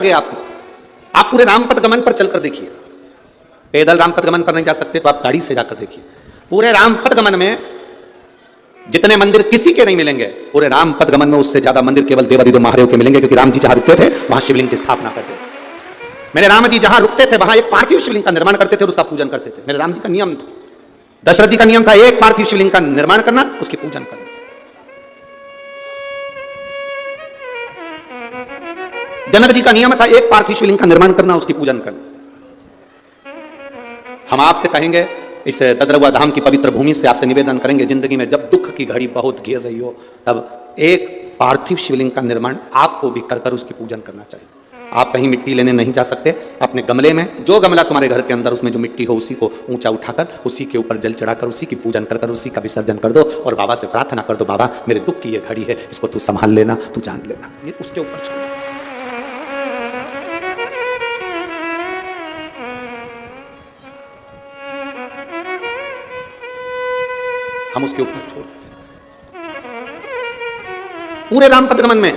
आपको, आप पूरे रामपथ गमन पर चलकर देखिए। पैदल रामपथ गमन पर नहीं जा सकते तो आप गाड़ी से जाकर देखिए। पूरे रामपथ गमन में जितने मंदिर किसी के नहीं मिलेंगे, पूरे रामपथ गमन में उससे ज्यादा मंदिर केवल देवादिदेव महादेव के मिलेंगे, क्योंकि राम जी जहां रुकते थे वहां शिवलिंग की स्थापना करते थे। मेरे राम जी जहां रुकते थे वहां एक पार्थिव शिवलिंग का निर्माण करते थे और उसका पूजन करते थे। मेरे राम जी का नियम था, दशरथ जी का नियम था, एक पार्थिव शिवलिंग का निर्माण करना, उसकी पूजन करना। जनक जी का नियम था, एक पार्थिव शिवलिंग का निर्माण करना, उसकी पूजन करना। हम आपसे कहेंगे, इस ददरवा धाम की पवित्र भूमि से आपसे निवेदन करेंगे, जिंदगी में जब दुख की घड़ी बहुत घेर रही हो, तब एक पार्थिव शिवलिंग का निर्माण आपको भी कर उसकी पूजन करना चाहिए। आप कहीं मिट्टी लेने नहीं जा सकते, अपने गमले में, जो गमला तुम्हारे घर के अंदर उसमें जो मिट्टी हो उसी को ऊंचा उठाकर उसी के ऊपर जल चढ़ाकर उसी की पूजन कर उसी का विसर्जन कर दो और बाबा से प्रार्थना कर दो, बाबा मेरे दुख की ये घड़ी है, इसको तू संभाल लेना, तू जान लेना। ये उसके ऊपर छोड़, हम उसके ऊपर छोड़ देते। पूरे रामपथ गमन में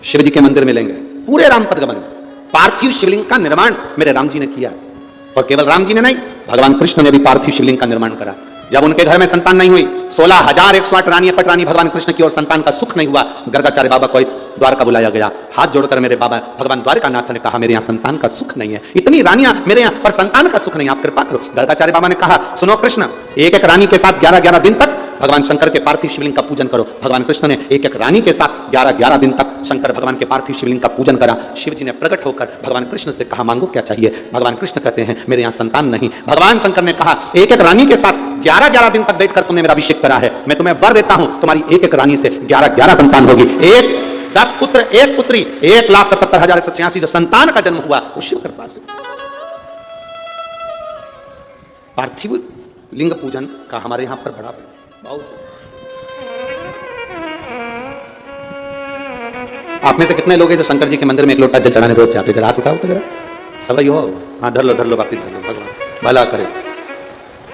शिव जी के मंदिर मिलेंगे, पूरे रामपथ गमन में पार्थिव शिवलिंग का निर्माण मेरे राम जी ने किया है। और केवल राम जी ने नहीं, भगवान कृष्ण ने भी पार्थिव शिवलिंग का निर्माण करा। जब उनके घर में संतान नहीं हुई, 16,108 रानियां पटरानी भगवान कृष्ण की, और संतान का सुख नहीं हुआ, गर्गाचार्य बाबा को द्वारका बुलाया गया। हाथ जोड़कर मेरे बाबा भगवान द्वारकानाथ ने कहा, मेरे यहाँ संतान का सुख नहीं है, इतनी रानियां मेरे यहाँ पर संतान का सुख नहीं, आप कृपा करो। गर्गाचार्य बाबा ने कहा, सुनो कृष्ण, एक एक रानी के साथ 11-11 दिन तक भगवान शंकर के पार्थिव शिवलिंग का पूजन करो। भगवान कृष्ण ने एक एक रानी के साथ 11-11 दिन तक शंकर भगवान के पार्थिव शिवलिंग का पूजन करा। शिव जी ने प्रकट होकर भगवान कृष्ण से कहा, मांगो क्या चाहिए। भगवान कृष्ण कहते हैं, मेरे यहाँ संतान नहीं। भगवान शंकर ने कहा, एक एक रानी के साथ 11-11 दिन तक बैठकर तुमने मेरा अभिषेक करा है, मैं तुम्हें वर देता हूं, तुम्हारी एक एक रानी से 11-11 संतान होगी। 10 पुत्र 1 पुत्री, 1,77,186 जो संतान का जन्म हुआ वो शिव कृपा से। पार्थिव लिंग पूजन का हमारे यहां पर बड़ा बहुत। आप में से कितने लोग हैं जो शंकर जी के मंदिर में एक लोटा जल चढ़ाने रोज जाते? जरा हाथ उठाओ तो जरा, सभी हो। हाँ, धर लो वापिस धर लो, भगवान भला करे,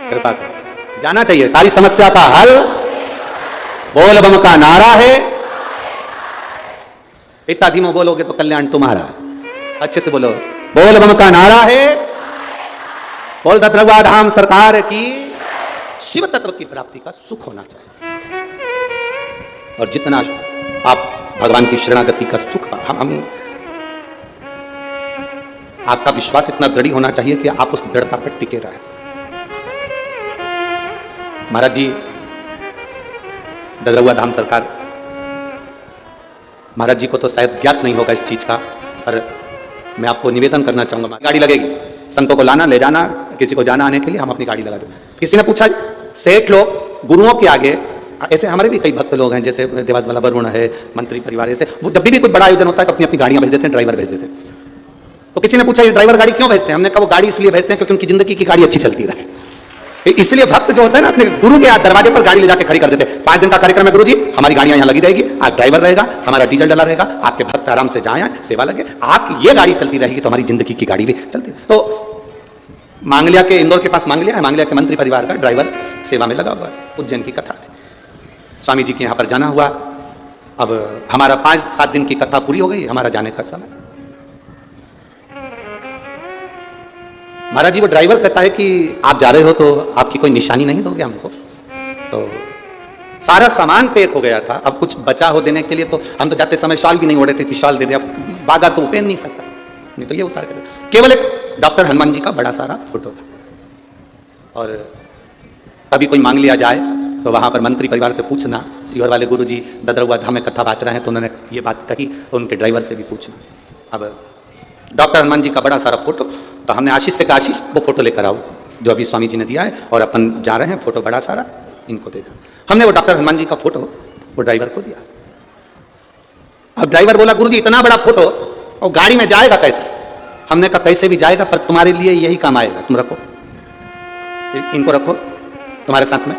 कृपा करे। जाना चाहिए, सारी समस्या का हल बोल बम का नारा है। इतना धीमो बोलोगे तो कल्याण तुम्हारा। अच्छे से बोलो, बोल बम का नारा है, बोल ददरवा धाम सरकार की, शिव तत्व की प्राप्ति का सुख होना चाहिए। और जितना आप भगवान की शरणागति का सुख, हम आपका विश्वास इतना दृढ़ होना चाहिए कि आप उस दृढ़ता पर टिके रहे। महाराज जी, ददरवा धाम सरकार, महाराज जी को तो शायद ज्ञात नहीं होगा इस चीज का, पर मैं आपको निवेदन करना चाहूंगा। गाड़ी लगेगी, संतों को लाना ले जाना, किसी को जाना आने के लिए हम अपनी गाड़ी लगा दें। किसी ने पूछा, सेठ लोग गुरुओं के आगे, ऐसे हमारे भी कई भक्त लोग हैं, जैसे देवास वाला वरुण है, मंत्री परिवार, ऐसे वो जब भी कोई बड़ा आयोजन होता है अपनी अपनी गाड़ियां भेज देते हैं, ड्राइवर भेज देते हैं। तो किसी ने पूछा, ये ड्राइवर गाड़ी क्यों भेजते हैं? हमने कहा, वो गाड़ी इसलिए भेजते हैं क्योंकि उनकी जिंदगी की गाड़ी अच्छी चलती रहे। इसलिए भक्त जो होता है ना, अपने गुरु के दरवाजे पर गाड़ी ले जाकर खड़ी कर देते हैं। 5 दिन का कार्यक्रम है, गुरु जी हमारी गाड़ियां यहाँ लगी रहेगी, आप ड्राइवर रहेगा, हमारा डीजल डला रहेगा, आपके भक्त आराम से जाए, सेवा लगे, आपकी ये गाड़ी चलती रहेगी तो हमारी जिंदगी की गाड़ी भी चलती। तो मांगलिया के, इंदौर के पास मांगलिया है, मांगलिया के मंत्री परिवार का ड्राइवर सेवा में लगा हुआ है। उज्जैन की कथा थी, स्वामी जी के यहाँ पर जाना हुआ। अब हमारा 5-7 दिन की कथा पूरी हो गई, हमारा जाने का समय। महाराज जी, वो ड्राइवर कहता है कि आप जा रहे हो तो आपकी कोई निशानी नहीं दोगे हमको? तो सारा सामान पैक हो गया था, अब कुछ बचा हो देने के लिए, तो हम तो जाते समय शाल भी नहीं ओढ़े थे कि शाल दे दे। अब बागा तो पहन नहीं सकता, नहीं तो ये उतार के दे। केवल एक डॉक्टर हनुमान जी का बड़ा सारा फोटो था। और कभी कोई मांग लिया जाए तो वहां पर मंत्री परिवार से पूछना, सीहोर वाले गुरु जी ददरवा धाम में कथा बांट रहे हैं तो उन्होंने ये बात कही, तो उनके ड्राइवर से भी पूछना। अब डॉक्टर हनुमान जी का बड़ा सारा फोटो, तो हमने आशीष से कहा, आशीष वो फोटो लेकर आओ जो अभी स्वामी जी ने दिया है, और अपन जा रहे हैं, फोटो बड़ा सारा इनको दे दो। हमने वो डॉक्टर हनुमान जी का फोटो वो ड्राइवर को दिया। अब ड्राइवर बोला, गुरु जी इतना बड़ा फोटो और गाड़ी में जाएगा कैसे? हमने कहा, कैसे भी जाएगा, पर तुम्हारे लिए यही काम आएगा, तुम रखो, इनको रखो तुम्हारे साथ में।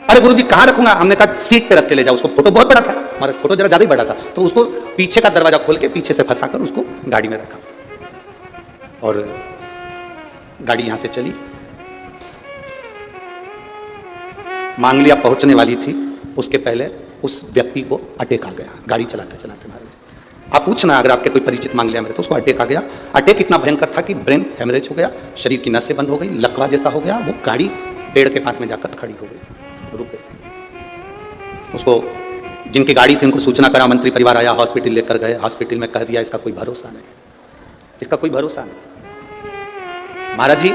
अरे गुरु जी कहाँ रखूंगा? हमने कहा, सीट पे रख के ले जाओ उसको। फोटो बहुत बड़ा था, हमारा फोटो जरा ज्यादा ही बड़ा था, तो उसको पीछे का दरवाजा खोल के पीछे से फंसाकर उसको गाड़ी में रखा, और गाड़ी यहां से चली। मांगलिया पहुंचने वाली थी, उसके पहले उस व्यक्ति को अटैक आ गया, गाड़ी चलाते चलाते महाराज। आप पूछना, अगर आपके कोई परिचित मांग लिया मेरे तो उसको अटैक आ गया। अटैक इतना भयंकर था कि ब्रेन हेमरेज हो गया, शरीर की नसें बंद हो गई, लकवा जैसा हो गया। वो गाड़ी पेड़ के पास में जाकर खड़ी हो गई, रुक गई। उसको जिनकी गाड़ी थी उनको सूचना करा, मंत्री परिवार आया, हॉस्पिटल लेकर गए। हॉस्पिटल में कह दिया इसका कोई भरोसा नहीं, इसका कोई भरोसा नहीं। महाराज जी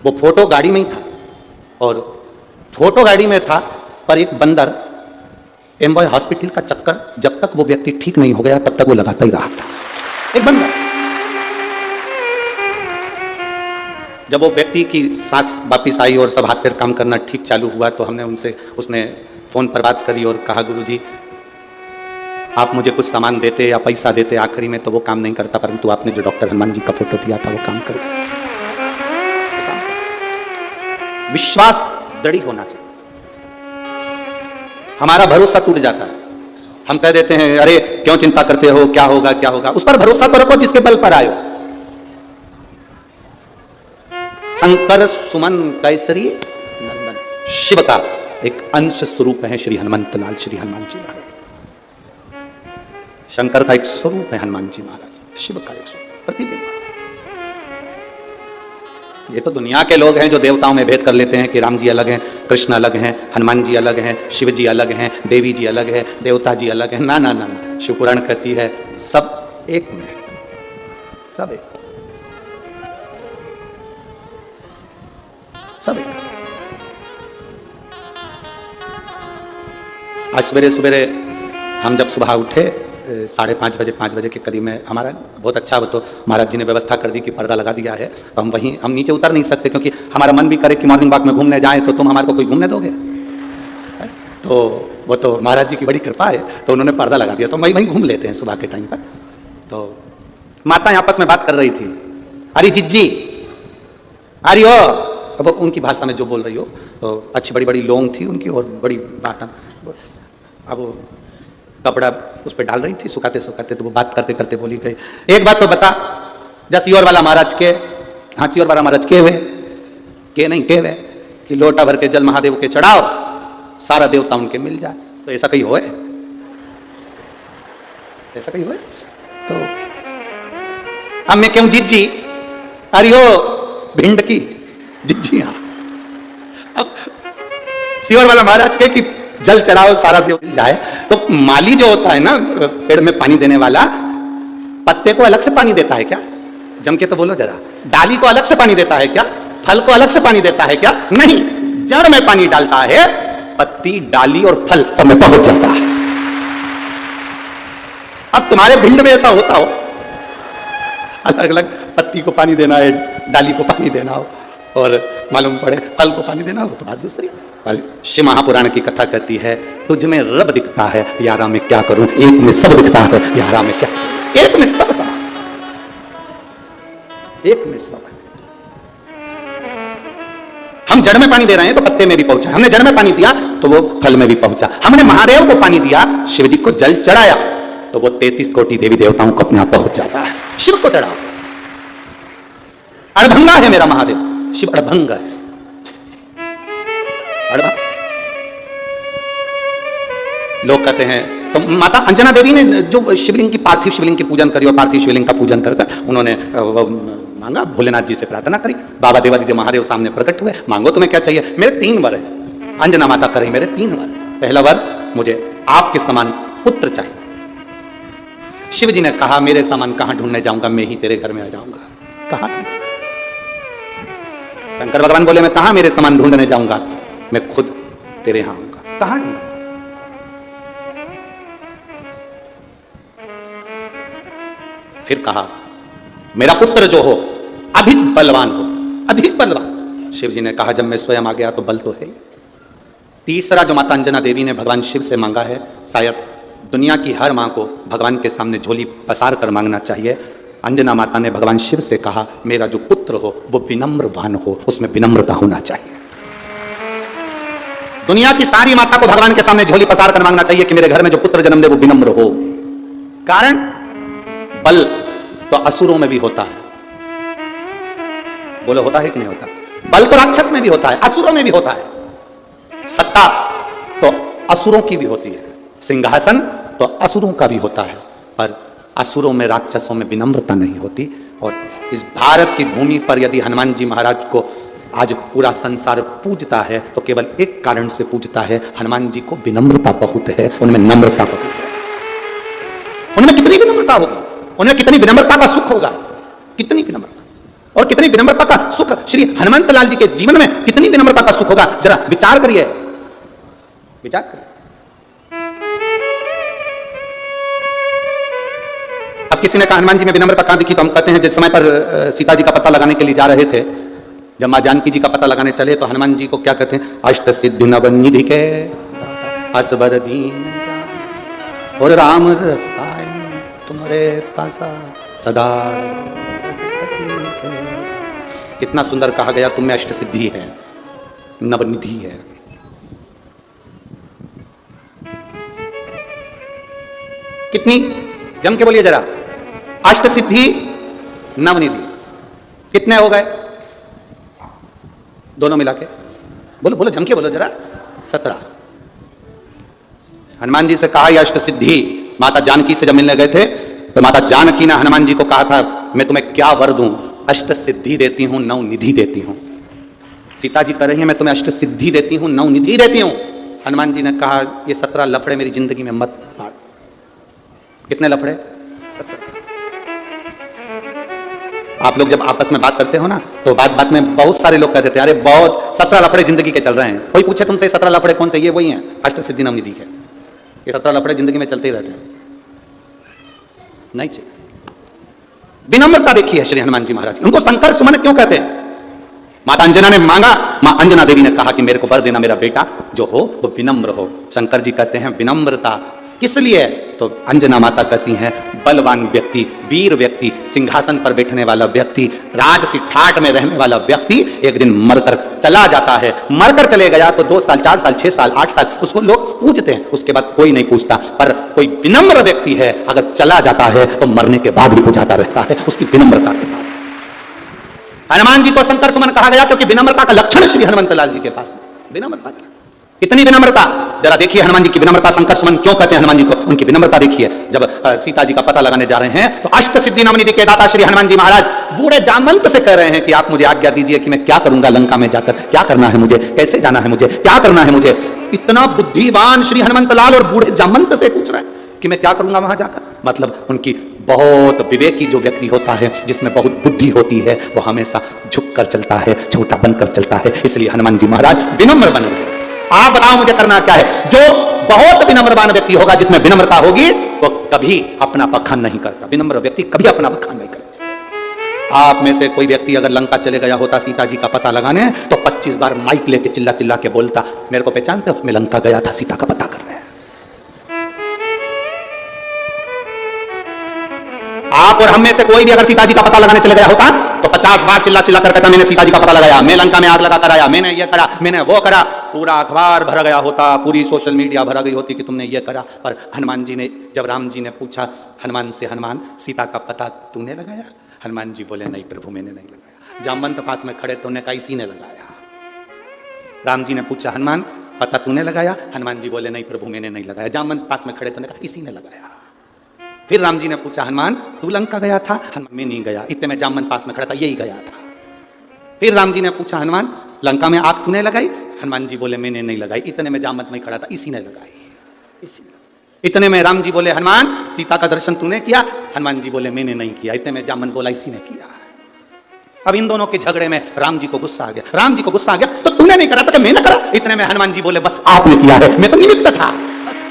वो फोटो गाड़ी में ही था, और फोटो गाड़ी में था, पर एक बंदर एम्बॉय हॉस्पिटल का चक्कर, जब तक वो व्यक्ति ठीक नहीं हो गया तब तक वो लगाता ही रहा था। एक बंदर, जब वो व्यक्ति की सांस वापिस आई और सब हाथ पैर काम करना ठीक चालू हुआ तो हमने उसने फोन पर बात करी और कहा गुरुजी आप मुझे कुछ सामान देते या पैसा देते आखिरी में तो वो काम नहीं करता, परंतु आपने जो डॉक्टर हनुमान जी का फोटो दिया था वो काम कर गया। विश्वास दृढ़ होना चाहिए। हमारा भरोसा टूट जाता है, हम कह देते हैं अरे क्यों चिंता करते हो, क्या होगा क्या होगा। उस पर भरोसा तो रखो जिसके बल पर आयो। शंकर सुमन कैसरी नंदन, शिव का एक अंश स्वरूप है श्री हनुमंत लाल, श्री हनुमान जी महाराज। शंकर का एक स्वरूप है हनुमान जी महाराज, शिव का एक स्वरूप प्रतिबिंब। ये तो दुनिया के लोग हैं जो देवताओं में भेद कर लेते हैं कि राम जी अलग हैं, कृष्ण अलग हैं, हनुमान जी अलग हैं, शिव जी अलग हैं, देवी जी अलग है, देवता जी अलग हैं। ना ना ना ना, शिव पुराण कहती है सब एक में, सब एक, सब एक। आज सवेरे सवेरे हम जब सुबह उठे 5:30 बजे, 5 बजे के करीब में, हमारा बहुत अच्छा, वो तो महाराज जी ने व्यवस्था कर दी कि पर्दा लगा दिया है, तो हम नीचे उतर नहीं सकते क्योंकि हमारा मन भी करे कि मॉर्निंग वॉक में घूमने जाएं तो तुम हमारे को कोई घूमने दोगे? तो वो तो महाराज जी की बड़ी कृपा है, तो उन्होंने पर्दा लगा दिया, तो वहीं घूम लेते हैं सुबह के टाइम पर। तो माता आपस में बात कर रही थी, अरे जिज्जी अरे हो, अब उनकी भाषा में जो बोल रही हो, तो अच्छी बड़ी बड़ी लोंग थी उनकी और बड़ी बात। अब कपड़ा उस पर डाल रही थी सुखाते सुखाते, तो वो बात करते करते बोली गई, एक बात तो बता, जैसे योर वाला महाराज के, हाँ योर वाला महाराज के हुए के नहीं के हुए कि लोटा भर के जल महादेव के चढ़ाओ सारा देवता उनके मिल जाए, तो ऐसा कहीं होए? ऐसा कहीं होए? तो अब मैं क्यों जिज्जी, अरे ओ भिंड की जिज्जी, हाँ अब सियोर वाला महाराज के कि जल चढ़ाओ सारा देव मिल जाए, तो माली जो होता है ना पेड़ में पानी देने वाला, पत्ते को अलग से पानी देता है क्या? जम के तो बोलो जरा, डाली को अलग से पानी देता है क्या? फल को अलग से पानी देता है क्या? नहीं, जड़ में पानी डालता है, पत्ती डाली और फल सब में पहुंच जाता है। अब तुम्हारे भिंड में ऐसा होता हो, अलग अलग पत्ती को पानी देना है, डाली को पानी देना हो और मालूम पड़े फल को पानी देना हो, तो बात दूसरी। शिव महापुराण की कथा कहती है तुझ में रब दिखता है यारा में क्या करूं, एक में सब दिखता है यारा में क्या, एक में सब समान, एक में सब है। हम जड़ में पानी दे रहे हैं तो पत्ते में भी पहुंचा, हमने जड़ में पानी दिया तो वो फल में भी पहुंचा, हमने महादेव को पानी दिया, शिव जी को जल चढ़ाया तो वो 33 कोटि देवी देवताओं को अपने आप पहुंच जाता है। शिव को चढ़ाओ, अड़भंगा है मेरा महादेव, शिव अड़भंगा है। लोग कहते हैं, तो माता अंजना देवी ने जो शिवलिंग की, पार्थिव शिवलिंग की पूजन करी और पार्थिव शिवलिंग का पूजन कर उन्होंने मांगा, भोलेनाथ जी से प्रार्थना करी, बाबा देवादिदेव महादेव सामने प्रकट हुए, मांगो तुम्हें क्या चाहिए? मेरे 3 वर है, अंजना माता करी मेरे 3 वर। पहला वर, मुझे आपके समान पुत्र चाहिए। शिव जी ने कहा मेरे समान कहां ढूंढने जाऊंगा, मैं ही तेरे घर में आ जाऊंगा। कहां ढूंढ? शंकर भगवान बोले मैं कहां मेरे समान ढूंढने जाऊंगा, मैं खुद तेरे यहां आऊंगा। कहां ढूंढ? फिर कहा मेरा पुत्र जो हो अधिक बलवान हो, अधिक बलवान। शिव जी ने कहा जब मैं स्वयं आ गया तो बल तो है। तीसरा जो माता अंजना देवी ने भगवान शिव से मांगा है, शायद दुनिया की हर मां को भगवान के सामने झोली पसार कर मांगना चाहिए। अंजना माता ने भगवान शिव से कहा मेरा जो पुत्र हो वो विनम्रवान हो, उसमें विनम्रता होना चाहिए। दुनिया की सारी माता को भगवान के सामने झोली पसार कर मांगना चाहिए कि मेरे घर में जो पुत्र जन्म दे वो विनम्र हो। कारण बल तो असुरों में भी होता है, बोलो होता है कि नहीं होता? बल तो राक्षस में भी होता है, असुरों में भी होता है। सत्ता तो असुरों की भी होती है, सिंहासन तो असुरों का भी होता है, पर असुरों में, राक्षसों में विनम्रता नहीं होती। और इस भारत की भूमि पर यदि हनुमान जी महाराज को आज पूरा संसार पूजता है तो केवल एक कारण से पूजता है, हनुमान जी को विनम्रता बहुत है, उनमें नम्रता बहुत है। उनमें कितनी विनम्रता होगी, उनमें कितनी विनम्रता का सुख होगा, कितनी विनम्रता और कितनी विनम्रता का सुख श्री हनुमंत लाल जी के जीवन में कितनी विनम्रता का सुख होगा, जरा विचार करिए, विचार करिए। अब किसी ने कहा हनुमान जी में विनम्रता कहां दिखी, तो हम कहते हैं जिस समय पर सीता जी का पता लगाने के लिए जा रहे थे, जब मां जानकी जी का पता लगाने चले, तो हनुमान जी को क्या कहते हैं, अष्ट सिद्धि नवनिधि के असबर दीन और राम रसायन तुम्हारे पासा सदा। कितना सुंदर कहा गया, तुम में अष्ट सिद्धि है, नवनिधि है। कितनी, जम के बोलिए जरा, अष्ट सिद्धि नवनिधि कितने हो गए दोनों मिला के, बोलो बोलो, जम के बोलो जरा, 17। हनुमान जी से कहा यह अष्ट सिद्धि, माता जानकी से जब मिलने गए थे तो माता जानकी ने हनुमान जी को कहा था, मैं तुम्हें क्या वर दूं, अष्ट सिद्धि देती हूं, नव निधि देती हूं। सीता जी कह रही हैं मैं तुम्हें अष्ट सिद्धि देती हूं, नव निधि देती हूं। हनुमान जी ने कहा ये 17 लफड़े मेरी जिंदगी में मत पाड़। कितने लफड़े? 17। आप लोग जब आपस में बात करते हो ना, तो बात बात में बहुत सारे लोग कहते थे अरे बहुत 17 लफड़े जिंदगी के चल रहे हैं। कोई पूछे तुमसे 17 लफड़े कौन से, ये वही हैं, अष्ट सिद्धि नव निधि के। ये 17 लफड़े जिंदगी में चलते ही रहते हैं, नहीं चाहिए। विनम्रता देखी है श्री हनुमान जी महाराज, उनको शंकर सुमन क्यों कहते हैं? माता अंजना ने मांगा, मां अंजना देवी ने कहा कि मेरे को वर देना, मेरा बेटा जो हो वो विनम्र हो। शंकर जी कहते हैं विनम्रता किस लिए? तो अंजना माता कहती हैं बलवान व्यक्ति, वीर व्यक्ति, सिंहासन पर बैठने वाला व्यक्ति, राजसी ठाट में रहने वाला व्यक्ति एक दिन मरकर चला जाता है। मरकर चले गया तो 2 साल, 4 साल, 6 साल, 8 साल उसको लोग पूजते हैं, उसके बाद कोई नहीं पूछता। पर कोई विनम्र व्यक्ति है, अगर चला जाता है तो मरने के बाद भी पूजाता रहता है, उसकी विनम्रता के बाद। हनुमान जी को शंकर सुमन कहा गया क्योंकि विनम्रता का लक्षण श्री हनुमंत लाल जी के पास विनम्रता। कितनी विनम्रता, जरा देखिए हनुमान जी की विनम्रता। शंकर सुमन क्यों कहते हैं हनुमान जी को, उनकी विनम्रता देखिए। जब सीता जी का पता लगाने जा रहे हैं तो अष्ट सिद्धि नवनिधि के दाता श्री हनुमान जी महाराज बूढ़े जामवंत से कह रहे हैं कि आप मुझे आज्ञा दीजिए कि मैं क्या करूंगा लंका में जाकर, क्या करना है मुझे, कैसे जाना है मुझे, क्या करना है मुझे। इतना बुद्धिमान श्री हनुमंत लाल और बूढ़े जामवंत से पूछ रहे हैं कि मैं क्या करूंगा वहां जाकर। मतलब उनकी बहुत विवेकी जो व्यक्ति होता है, जिसमें बहुत बुद्धि होती है, वो हमेशा झुक कर चलता है, छोटा बनकर चलता है। इसलिए हनुमान जी महाराज विनम्र बने हुए। आप बताओ मुझे करना क्या है? जो बहुत विनम्रवान व्यक्ति होगा, जिसमें विनम्रता होगी, वो कभी अपना बखान नहीं करता। विनम्र व्यक्ति कभी अपना बखान नहीं करता। आप में से कोई व्यक्ति अगर लंका चले गया होता सीता जी का पता लगाने, तो 25 बार माइक लेके चिल्ला चिल्ला के बोलता, मेरे को पहचानते हो, मैं लंका गया था, सीता का पता कर रहे हैं। आप और हम में से कोई भी अगर सीता जी का पता लगाने चले गया होता तो 50 बार चिल्ला चिल्ला कर कहता मैंने सीता जी का पता लगाया, मैं लंका में आग लगा कर आया, मैंने ये करा, मैंने वो करा। पूरा अखबार भरा गया होता, पूरी सोशल मीडिया भरा गई होती कि तुमने ये करा। पर हनुमान जी ने, जब राम जी ने पूछा हनुमान से, हनुमान सीता का पता तूने लगाया? हनुमान जी बोले नहीं प्रभु मैंने नहीं लगाया। जामवंत पास में खड़े तो उन्हें कहा इसी ने लगाया। राम जी ने पूछा हनुमान पता तूने लगाया? हनुमान जी बोले नहीं प्रभु मैंने नहीं लगाया। जामवंत पास में खड़े तो उन्हें कहा इसी ने लगाया। फिर राम जी ने पूछा हनुमान तू लंका गया था? हनुमान मैं नहीं गया, इतने में जामवंत पास में खड़ा था, यही गया था। फिर राम जी ने पूछा हनुमान लंका में आग तूने लगाई? हनुमान जी बोले मैंने नहीं लगाई, इतने में जामवंत में खड़ा था, इसी ने लगाई, इसी ने। इतने में राम जी बोले हनुमान सीता का दर्शन तूने किया? हनुमान जी बोले मैंने नहीं किया, इतने में जामवंत बोला इसी ने किया। अब इन दोनों के झगड़े में राम जी को गुस्सा आ गया। राम जी को गुस्सा आ गया तो तूने नहीं करा था, मैं ना करा? इतने में हनुमान जी बोले बस आपने किया है, मैं तो निमित्त था,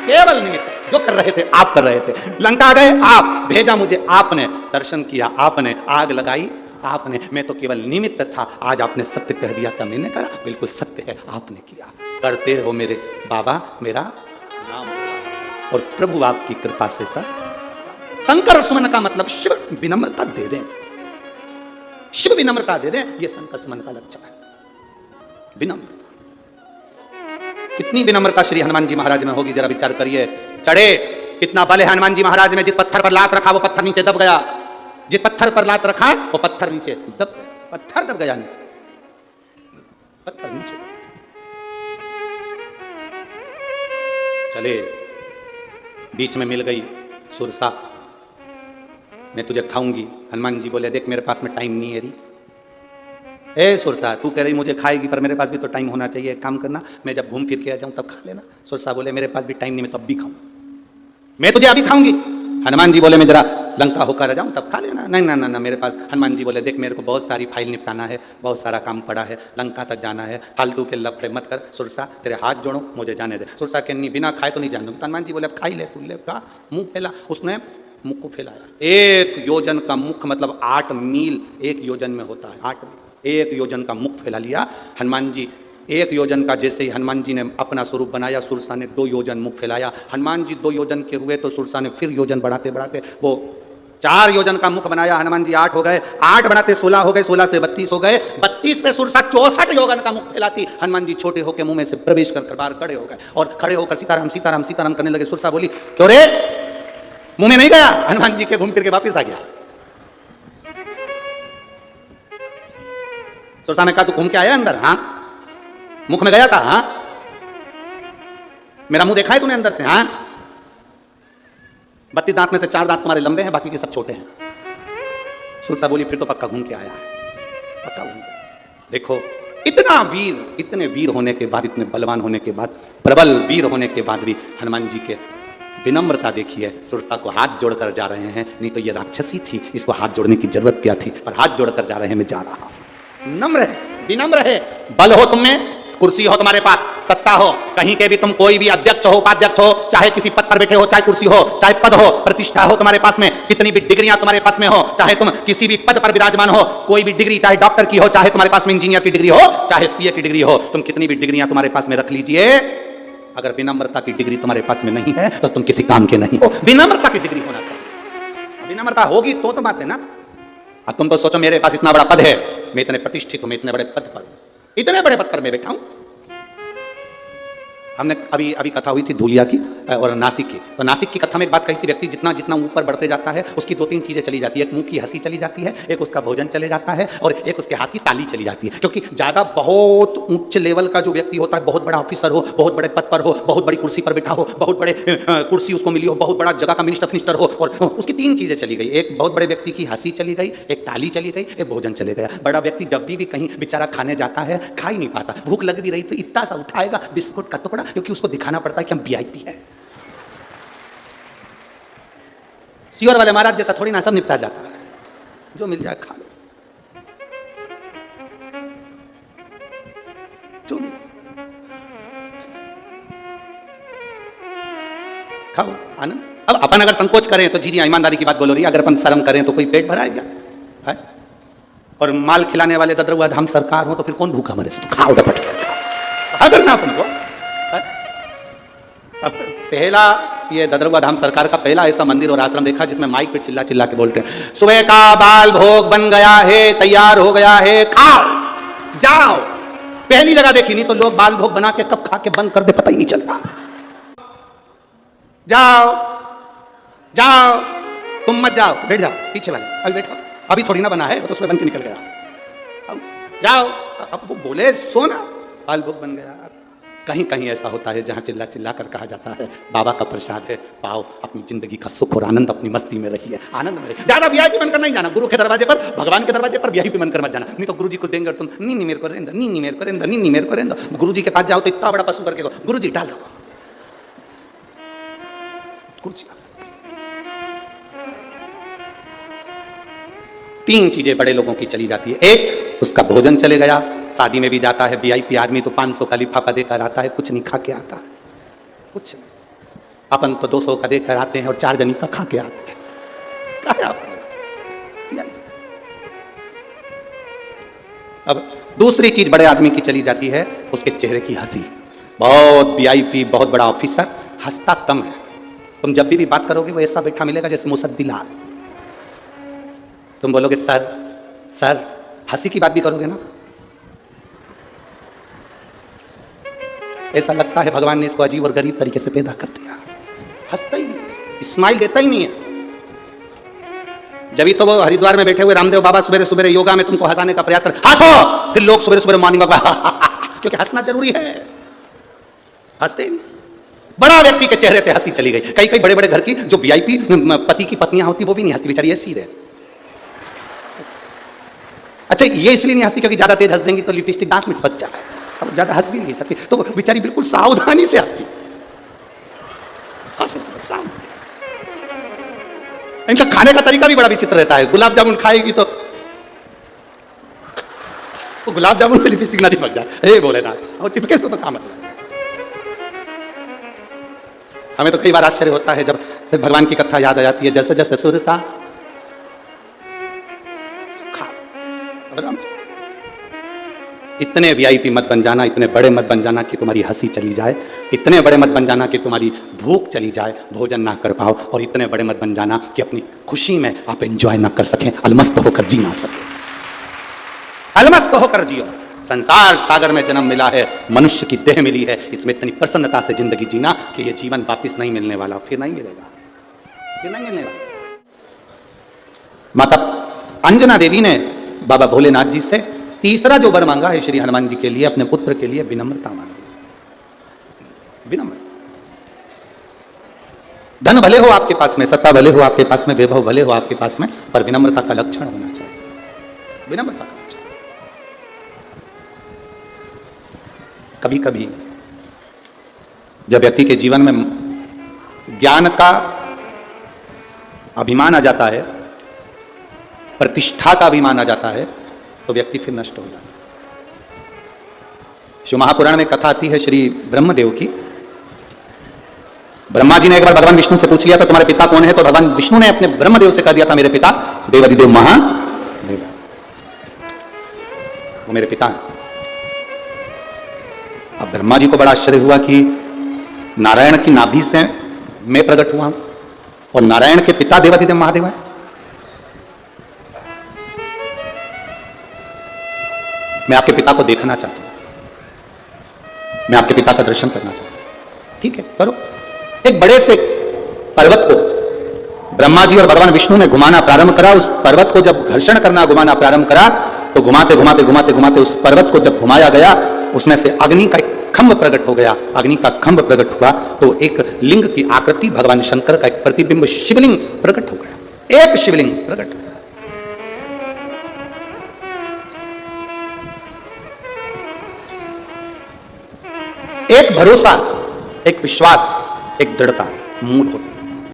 केवल निमित्त। जो कर रहे थे आप कर रहे थे। लंका गए आप, भेजा मुझे आपने, दर्शन किया आपने, आग लगाई आपने, मैं तो केवल निमित्त था। आज आपने सत्य कह दिया था, मैंने करा, बिल्कुल सत्य है, आपने किया। करते हो मेरे बाबा मेरा नाम, और प्रभु आपकी कृपा से सर। शंकर सुमन का मतलब शिव विनम्रता दे दें, शिव विनम्रता दे दें, यह शंकर सुमन का लक्षण है, विनम्र। कितनी विनम्रता श्री हनुमान जी महाराज में होगी, जरा विचार करिए। चढ़े कितना बल है हनुमान जी महाराज में, जिस पत्थर पर लात रखा वो पत्थर नीचे दब गया, जिस पत्थर पर लात रखा वो पत्थर नीचे दब गया, पत्थर दब गया नीचे, पत्थर नीचे। चले बीच में मिल गई सुरसा, मैं तुझे खाऊंगी। हनुमान जी बोले देख मेरे पास में टाइम नहीं है री। ए सुरसा, तू कह रही मुझे खाएगी, पर मेरे पास भी तो टाइम होना चाहिए। एक काम करना, मैं जब घूम फिर के आ जाऊं तब खा लेना। सुरसा बोले मेरे पास भी टाइम नहीं, मैं तब भी खाऊं, मैं तुझे अभी खाऊंगी। हनुमान जी बोले मैं जरा लंका होकर आ जाऊं तब खा लेना। नहीं ना ना ना मेरे पास। हनुमान जी बोले देख मेरे को बहुत सारी फाइल निपटाना है, बहुत सारा काम पड़ा है, लंका तक जाना है, फालतू के लफड़े मत कर। सुरसा तेरे हाथ जोड़ो, मुझे जाने दे। सुरसा के नहीं, बिना खाए तो नहीं जाने दूंगा। हनुमान जी बोले अब खा ही ले, तू ले खा। मुंह फैला, उसने मुख को फैलाया। 1 योजन का मुख मतलब 8 मील 1 योजन में होता है। 8 1 योजन का मुख फैला लिया हनुमान जी। 1 योजन का जैसे ही हनुमान जी ने अपना स्वरूप बनाया, सुरसा ने 2 योजन मुख फैलाया। हनुमान जी 2 योजन के हुए तो सुरसा ने फिर योजन बढ़ाते बढ़ाते वो 4 योजन का मुख बनाया। हनुमान जी 8 हो गए, 8 बढ़ाते 16 हो गए, 16 से 32 हो गए, 32 पे सुरसा 64 योजन का मुख फैलाती। हनुमान जी छोटे होकर मुंह में से प्रवेश कर बाहर खड़े हो गए और खड़े होकर सीताराम सीताराम सीताराम करने लगे। सुरसा बोली क्यों रे, मुंह में नहीं गया? हनुमान जी के घूम फिर के वापिस आ गया। सुरसा ने कहा तू घूम के आया अंदर? हाँ। मुख में गया था? हाँ। मेरा मुंह देखा है तूने अंदर से? हाँ। 32 दांत में से 4 दांत तुम्हारे लंबे हैं, बाकी के सब छोटे हैं। सुरसा बोली फिर तो पक्का घूम के आया है, पक्का घूम के। देखो इतना वीर, इतने वीर होने के बाद, इतने बलवान होने के बाद, प्रबल वीर होने के बाद भी हनुमान जी के विनम्रता देखिए। सुरसा को हाथ जोड़कर जा रहे हैं, नहीं तो ये राक्षसी थी, इसको हाथ जोड़ने की जरूरत क्या थी, पर हाथ जोड़कर जा रहे हैं, मैं जा रहा हूं। नम्र है, विनम्र है। बल हो तुम में, कुर्सी हो तुम्हारे पास, सत्ता हो, कहीं के भी तुम कोई भी अध्यक्ष हो, उपाध्यक्ष हो, चाहे किसी पद पर बैठे हो, चाहे कुर्सी हो, चाहे पद हो, प्रतिष्ठा हो तुम्हारे पास में, कितनी भी डिग्रियां तुम्हारे पास में हो, चाहे तुम किसी भी पद पर विराजमान हो, कोई भी डिग्री, चाहे डॉक्टर की हो, चाहे तुम्हारे पास में इंजीनियर की डिग्री हो, चाहे सीए की डिग्री हो, तुम कितनी भी डिग्रियां तुम्हारे पास में रख लीजिए, अगर विनम्रता की डिग्री तुम्हारे पास में नहीं है तो तुम किसी काम के नहीं हो। विनम्रता की डिग्री होना चाहिए। विनम्रता होगी तो बात है ना। अब तुम तो सोचो मेरे पास इतना बड़ा पद है, मैं इतने प्रतिष्ठित हूं, मैं इतने बड़े पद पर, इतने बड़े पद पर मैं बैठा हूं। हमने अभी कथा हुई थी धूलिया की और नासिक की। तो नासिक की कथा में एक बात कही थी, व्यक्ति जितना जितना ऊपर बढ़ते जाता है उसकी 2-3 चीजें चली जाती है। एक मुंह की हंसी चली जाती है, एक उसका भोजन चले जाता है, और एक उसके हाथ की ताली चली जाती है। क्योंकि ज्यादा बहुत उच्च लेवल का जो व्यक्ति होता है, बहुत बड़ा ऑफिसर हो, बहुत बड़े पद पर हो, बहुत बड़ी कुर्सी पर बैठा हो, बहुत बड़े कुर्सी उसको मिली हो, बहुत बड़ा जगह का मिनिस्टर हो, और उसकी 3 चीजें चली गई। एक बहुत बड़े व्यक्ति की हंसी चली गई, एक ताली चली गई, एक भोजन चले गया। बड़ा व्यक्ति जब भी कहीं बेचारा खाने जाता है, खा ही नहीं पाता, भूख लग भी रही तो इतना सा उठाएगा बिस्कुट का टुकड़ा, क्योंकि उसको दिखाना पड़ता है कि हम वीआईपी है। सियोर वाले महाराज जैसा थोड़ी ना सब निपटा जाता है, जो मिल जाए खा लो, जो मिल खाओ, आनंद। अब अपन अगर संकोच करें तो जी ईमानदारी की बात बोलो रही, अगर अपन शर्म करें तो कोई पेट भराएगा है? और माल खिलाने वाले ददरुआ धाम सरकार हो तो फिर कौन भूखा मरे? तो खाओ डपट के, अगर ना अपन को। अब पहला ये ददरुआ धाम सरकार का पहला ऐसा मंदिर और आश्रम देखा जिसमें माइक पे चिल्ला चिल्ला के बोलते हैं सुबह का बाल भोग बन गया है, तैयार हो गया है, खाओ जाओ। पहली जगह देखी, नहीं तो लोग बाल भोग बना के कब खा के बंद कर दे पता ही नहीं चलता। जाओ जाओ, तुम मत जाओ, बैठ जाओ पीछे वाले, अभी बैठो, अभी थोड़ी ना बना है, वो तो उसमें बन के निकल गया। जाओ, अब वो बोले सोना बाल भोग बन गया। कहीं कहीं ऐसा होता है जहाँ चिल्ला चिल्ला कर कहा जाता है बाबा का प्रसाद है, पाओ, अपनी जिंदगी का सुख और आनंद, अपनी मस्ती में रहिए, आनंद में रहिए। ज्यादा वीआईपी बनकर नहीं जाना, गुरु के दरवाजे पर, भगवान के दरवाजे पर वीआईपी बनकर मत जाना, नहीं तो गुरु जी कुछ देंगे और तुम नी मेरे को रेंदो, नी मेरे को रेंदो, नी मेरे को रेंदो। गुरु जी के पास जाओ तो इतना बड़ा पशु करके गुरु जी डाल दो, गुरु जी। 3 चीजें बड़े लोगों की चली जाती है। एक, उसका भोजन चले गया, शादी में भी जाता है वीआईपी आदमी तो 500 का लिफाफा देकर आता है, कुछ नहीं खा के आता है, कुछ नहीं। अपन तो 200 का देकर आते हैं और 4 जनी का खा के आते हैं। अब दूसरी चीज बड़े आदमी की चली जाती है, उसके चेहरे की हंसी। बहुत वीआईपी, बहुत बड़ा ऑफिसर, हंसता कम है। तुम जब भी बात करोगे वो ऐसा बैठा मिलेगा जैसे मुसद्दी लाल। तुम बोलोगे सर सर, हंसी की बात भी करोगे ना, ऐसा लगता है भगवान ने इसको अजीब और गरीब तरीके से पैदा कर दिया। हंसता ही नहीं, स्माइल देता ही नहीं है। जब तो वो हरिद्वार में बैठे हुए रामदेव बाबा सुबह सुबह योगा में तुमको हंसाने का प्रयास कर, हंसो, फिर लोग सुबह सुबह मॉर्निंग वॉक क्योंकि हंसना जरूरी है, हंसते ही नहीं। बड़ा व्यक्ति के चेहरे से हंसी चली गई। कई कई बड़े बड़े घर की जो वीआईपी पति की पत्नियां होती वो भी नहीं हंसती, बेचारी ऐसी रहे। अच्छा, ये इसलिए नहीं हंसती क्योंकि ज्यादा तेज हंस देंगी तो लिपस्टिक दांत में फंस जाए, अब ज्यादा हंस भी नहीं सकती, तो बेचारी बिल्कुल सावधानी से हंसती। इनका खाने का तरीका भी बड़ा विचित्र रहता है। गुलाब जामुन खाएगी तो गुलाब जामुन में लिपस्टिक ना चिपक जाए, हे भोलेनाथ, और चिपके से तो काम मतलब। हमें तो कई बार आश्चर्य होता है जब भगवान की कथा याद आ जाती है, जैसे जैसे सुरसा इतने वीआईपी मत बन जाना, इतने बड़े मत बन जाना कि तुम्हारी हंसी चली जाए, इतने बड़े मत बन जाना कि तुम्हारी भूख चली जाए, भोजन ना कर पाओ, और इतने बड़े मत बन जाना कि अपनी खुशी में आप एंजॉय ना कर सकें, अलमस्त होकर जी ना सकें। अलमस्त होकर जियो। संसार सागर में जन्म मिला है, मनुष्य की देह मिली है, इसमें इतनी प्रसन्नता से जिंदगी जीना कि ये जीवन वापिस नहीं मिलने वाला, फिर नहीं मिलेगा, फिर नहीं मिलने वाला। माता अंजना देवी ने बाबा भोलेनाथ जी से तीसरा जो वर मांगा है श्री हनुमान जी के लिए, अपने पुत्र के लिए विनम्रता मांगी। विनम्र। धन भले हो आपके पास में, सत्ता भले हो आपके पास में, वैभव भले हो आपके पास में, पर विनम्रता का लक्षण होना चाहिए। विनम्रता का लक्षण। कभी कभी जब व्यक्ति के जीवन में ज्ञान का अभिमान आ जाता है, प्रतिष्ठा का अभिमान आ जाता है, तो व्यक्ति फिर नष्ट हो जाता है। शिव महापुराण में कथा आती है श्री ब्रह्मदेव की। ब्रह्मा जी ने एक बार भगवान विष्णु से पूछ लिया था तुम्हारे पिता कौन है, तो भगवान विष्णु ने अपने ब्रह्मदेव से कह दिया था मेरे पिता देवाधिदेव महादेव, वो मेरे पिता हैं। अब ब्रह्मा जी को बड़ा आश्चर्य हुआ कि नारायण की नाभि से मैं प्रकट हुआ हूं और नारायण के पिता देवाधिदेव महादेव है। मैं आपके पिता को देखना चाहता हूं, मैं आपके पिता का दर्शन करना चाहता हूं। ठीक है, करो। एक बड़े से पर्वत को ब्रह्मा जी और भगवान विष्णु ने घुमाना प्रारंभ करा। उस पर्वत को जब घर्षण करना घुमाना प्रारंभ करा तो घुमाते घुमाते घुमाते घुमाते उस पर्वत को जब घुमाया गया, उसमें से अग्नि का एक खंभ प्रकट हो गया। अग्नि का खंभ प्रकट हुआ तो एक लिंग की आकृति भगवान शंकर का एक प्रतिबिंब शिवलिंग प्रकट हो गया। एक शिवलिंग प्रकट हो गया। एक भरोसा, एक विश्वास, एक दृढ़ता मूल होती है।